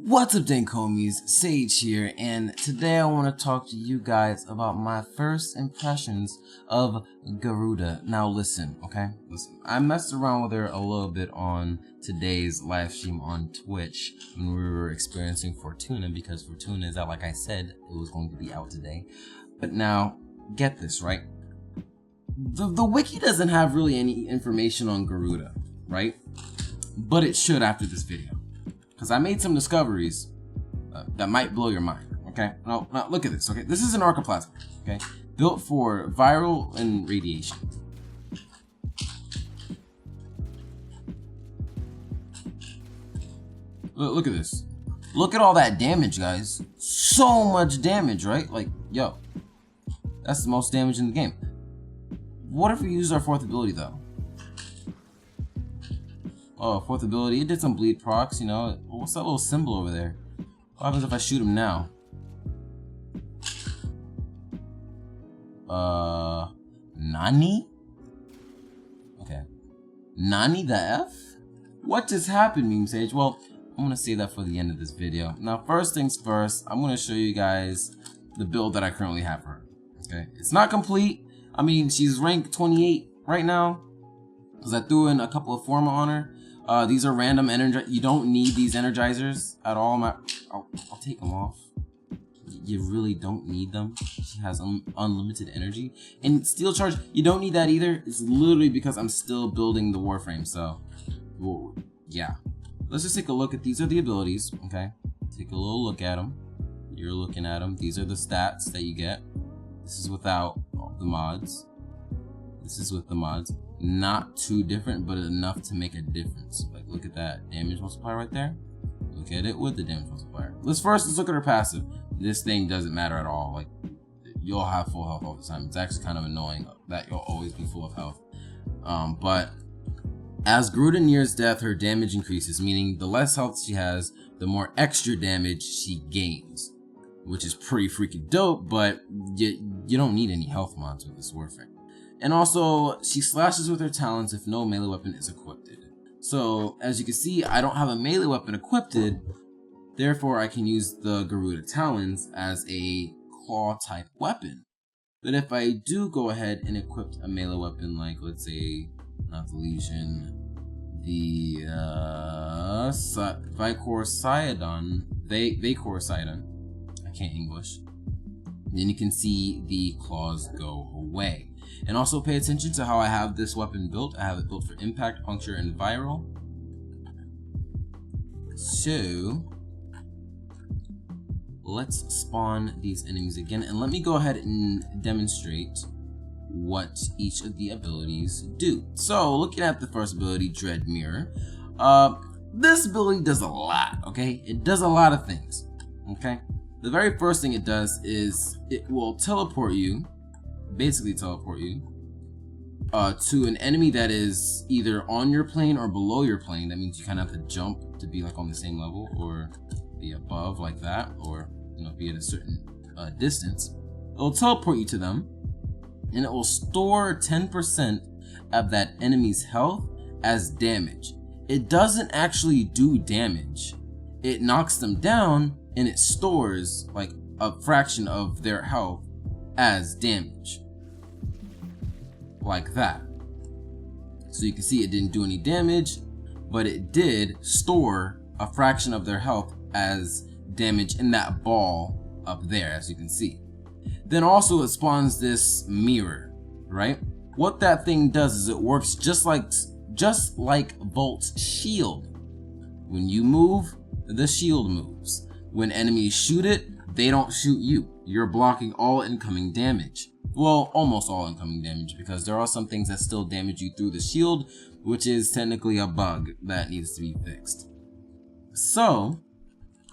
What's up, Dank homies? Sage here, and today I want to talk to you guys about my first impressions of Garuda. Now listen, okay? Listen. I messed around with her a little bit on today's live stream on Twitch when we were experiencing Fortuna, because Fortuna is out, like I said, it was going to be out today. But now, get this, right? The wiki doesn't have really any information on Garuda, right? But it should after this video. Because I made some discoveries that might blow your mind, okay? Now look at this, okay? This is an archoplasma, okay? Built for viral and radiation. Look at this. Look at all that damage, guys. So much damage, right? Like, yo, that's the most damage in the game. What if we used our fourth ability, though? Oh, fourth ability, it did some bleed procs, you know. What's that little symbol over there? What happens if I shoot him now? Nani? Okay. Nani the F? What just happened, Meme Sage? Well, I'm gonna save that for the end of this video. Now, first things first, I'm gonna show you guys the build that I currently have for her. Okay, it's not complete. I mean, she's ranked 28 right now, because I threw in a couple of Forma on her. These are random you don't need these energizers at all. I'll take them off. You really don't need them. She has unlimited energy. And steel charge, you don't need that either. It's literally because I'm still building the Warframe. So, well, yeah. Let's just take a look at these are the abilities. Okay, take a little look at them. You're looking at them. These are the stats that you get. This is without the mods. This is with the mods. Not too different, but enough to make a difference. Like, look at that damage multiplier right there. Look at it with the damage multiplier. Let's look at her passive. This thing doesn't matter at all. Like, you'll have full health all the time. It's actually kind of annoying that you'll always be full of health. But as Garuda nears death, her damage increases, meaning the less health she has, the more extra damage she gains, which is pretty freaking dope. But you don't need any health mods with this Warframe. And also, she slashes with her talons if no melee weapon is equipped. So, as you can see, I don't have a melee weapon equipped, therefore I can use the Garuda talons as a claw type weapon. But if I do go ahead and equip a melee weapon, like, let's say, not the Legion, the Vicor Sidon, I can't English, then you can see the claws go away. And also pay attention to how I have this weapon built. I have it built for impact, puncture, and viral. So let's spawn these enemies again, and let me go ahead and demonstrate what each of the abilities do. So looking at the first ability, Dread Mirror, this ability does a lot, okay? It does a lot of things, okay? The very first thing it does is it will teleport you, basically teleport you to an enemy that is either on your plane or below your plane. That means you kind of have to jump to be like on the same level, or be above like that, or you know, be at a certain distance. It'll teleport you to them, and it will store 10% of that enemy's health as damage. It doesn't actually do damage. It knocks them down, and it stores like a fraction of their health as damage, like that. So you can see it didn't do any damage, but it did store a fraction of their health as damage in that ball up there, as you can see. Then also it spawns this mirror, right? What that thing does is it works just like Volt's shield. When you move, the shield moves. When enemies shoot it, they don't shoot you. You're blocking all incoming damage. Well, almost all incoming damage, because there are some things that still damage you through the shield, which is technically a bug that needs to be fixed. So,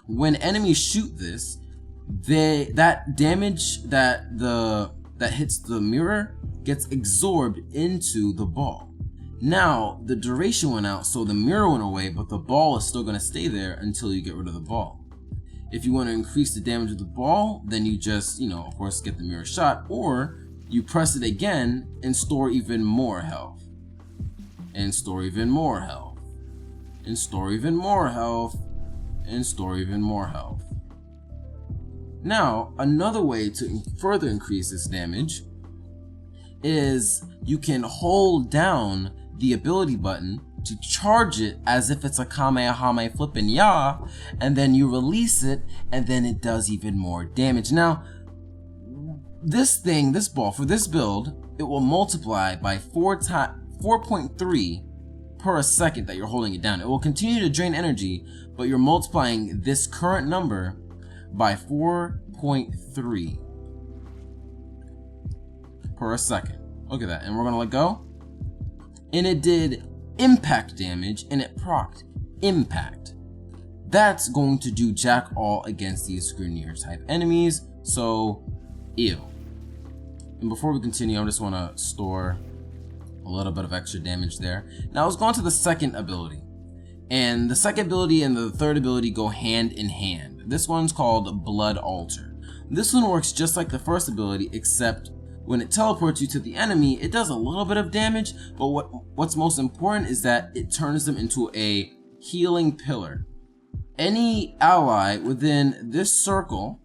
when enemies shoot this, that damage that hits the mirror gets absorbed into the ball. Now, the duration went out, so the mirror went away, but the ball is still going to stay there until you get rid of the ball. If you want to increase the damage of the ball, then you just, you know, of course, get the mirror shot, or you press it again and store even more health. And store even more health. And store even more health. and store even more health. Now, another way to further increase this damage is you can hold down the ability button to charge it as if it's a Kamehameha flippin' ya, and then you release it, and then it does even more damage. Now, this ball, for this build, it will multiply by 4.3 per second that you're holding it down. It will continue to drain energy, but you're multiplying this current number by 4.3 per second. Look at that, and we're gonna let go. And it did impact damage, and it procced impact. That's going to do jack all against these Grineer type enemies, so ew. And before we continue, I just want to store a little bit of extra damage there. Now let's go on to the second ability. And the second ability and the third ability go hand in hand. This one's called Blood Altar. This one works just like the first ability, except when it teleports you to the enemy, it does a little bit of damage, but what's most important is that it turns them into a healing pillar. Any ally within this circle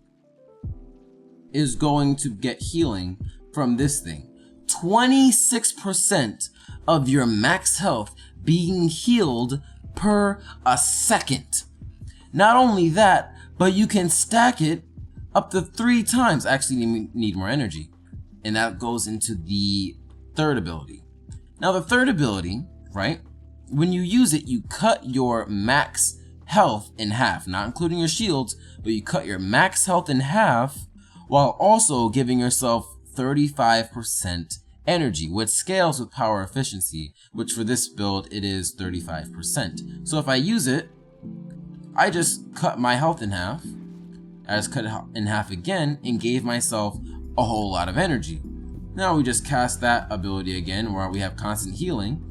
is going to get healing from this thing. 26% of your max health being healed per a second. Not only that, but you can stack it up to 3 times. Actually, you need more energy. And that goes into the third ability. Now the third ability, right? When you use it, you cut your max health in half, not including your shields, but you cut your max health in half while also giving yourself 35% energy, which scales with power efficiency, which for this build, it is 35%. So if I use it, I just cut my health in half, I just cut it in half again and gave myself a whole lot of energy. Now we just cast that ability again where we have constant healing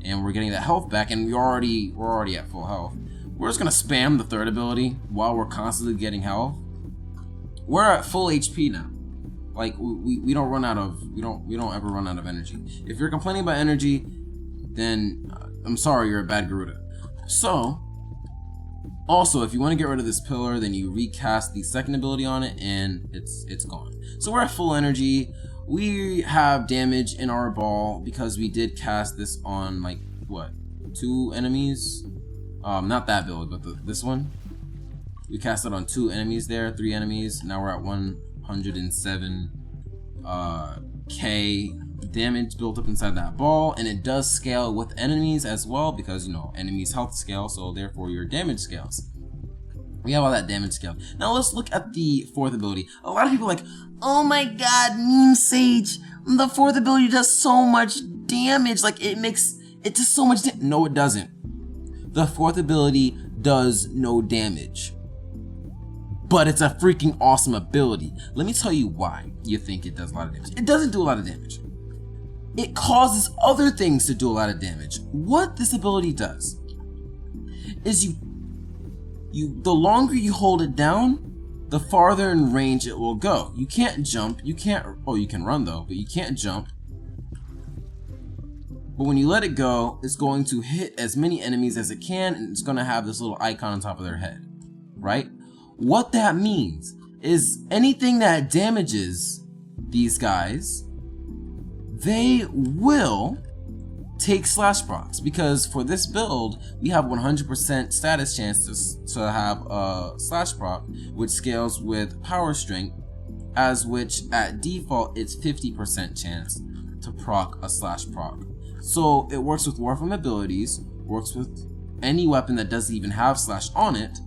and we're getting that health back, and we're already at full health. We're just gonna spam the third ability while we're constantly getting health. We're at full HP now. Like we don't run out of we don't ever run out of energy. If you're complaining about energy, then I'm sorry, you're a bad Garuda. So also, if you want to get rid of this pillar, then you recast the second ability on it and it's gone. So we're at full energy. We have damage in our ball because we did cast this on like what, 2 enemies? Not that build, but this one. We cast it on 2 enemies there, 3 enemies. Now we're at 107 K damage built up inside that ball, and it does scale with enemies as well because, you know, enemies health scale, so therefore your damage scales. We have all that damage scale. Now let's look at the fourth ability. A lot of people are like, oh my god, Meme Sage, the fourth ability does so much damage, like it does so much damage. No, it doesn't. The fourth ability does no damage, but it's a freaking awesome ability. Let me tell you why you think it does a lot of damage. It doesn't do a lot of damage. It causes other things to do a lot of damage. What this ability does is the longer you hold it down, the farther in range it will go. You can't jump, you can run though, but you can't jump. But when you let it go, it's going to hit as many enemies as it can, and it's going to have this little icon on top of their head, right? What that means is anything that damages these guys, they will take slash procs, because for this build we have 100% status chance to have a slash proc, which scales with power strength, as which at default it's 50% chance to proc a slash proc. So it works with Warframe abilities, works with any weapon that doesn't even have slash on it.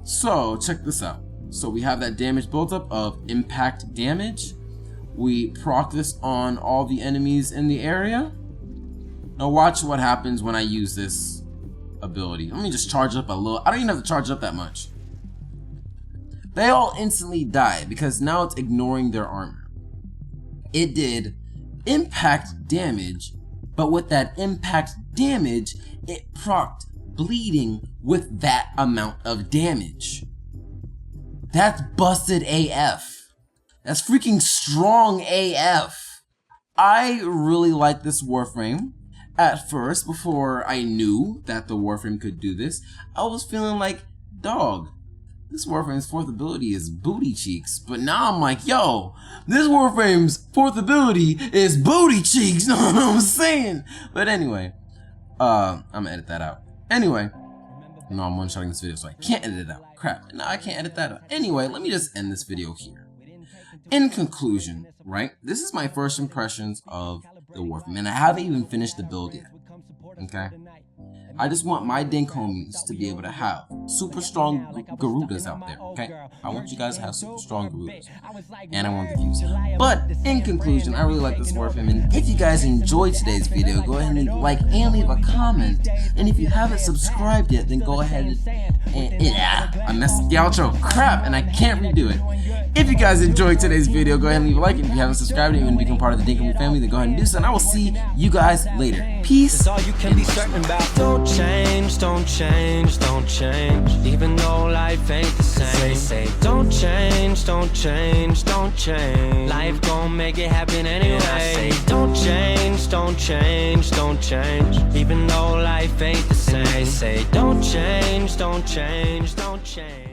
So check this out. So we have that damage built up of impact damage. We proc this on all the enemies in the area. Now watch what happens when I use this ability. Let me just charge up a little. I don't even have to charge up that much. They all instantly die because now it's ignoring their armor. It did impact damage, but with that impact damage, it procced bleeding with that amount of damage. That's busted AF. That's freaking strong AF. I really like this Warframe. At first, before I knew that the Warframe could do this, I was feeling like, dog, this Warframe's fourth ability is booty cheeks. But now I'm like, yo, this Warframe's fourth ability is booty cheeks. You know what I'm saying? But anyway, I'm gonna edit that out. Anyway, no, I'm one-shotting this video, so I can't edit it out. Crap, no, I can't edit that out. Anyway, let me just end this video here. In conclusion, right, this is my first impressions of the Warframe, and I haven't even finished the build yet, okay? I just want my dink homies to be able to have super strong Garudas out there, okay? I want you guys to have super strong Garudas, and I want the views. But in conclusion, I really like this Warframe, and if you guys enjoyed today's video, go ahead and leave a like and leave a comment. And if you haven't subscribed yet, then go ahead and yeah, I messed up the outro, crap, and I can't redo it. If you guys enjoyed today's video, go ahead and leave a like. And if you haven't subscribed and you want to become part of the Dink family, then go ahead and do so. And I will see you guys later. Peace. All you can be certain about. Don't change, don't change, don't change. Even though life ain't the same. Say, don't change, don't change, don't change. Life gon' make it happen anyway. And I say, don't change, don't change, don't change. Even though life ain't the same. And they say, don't change, don't change, don't change.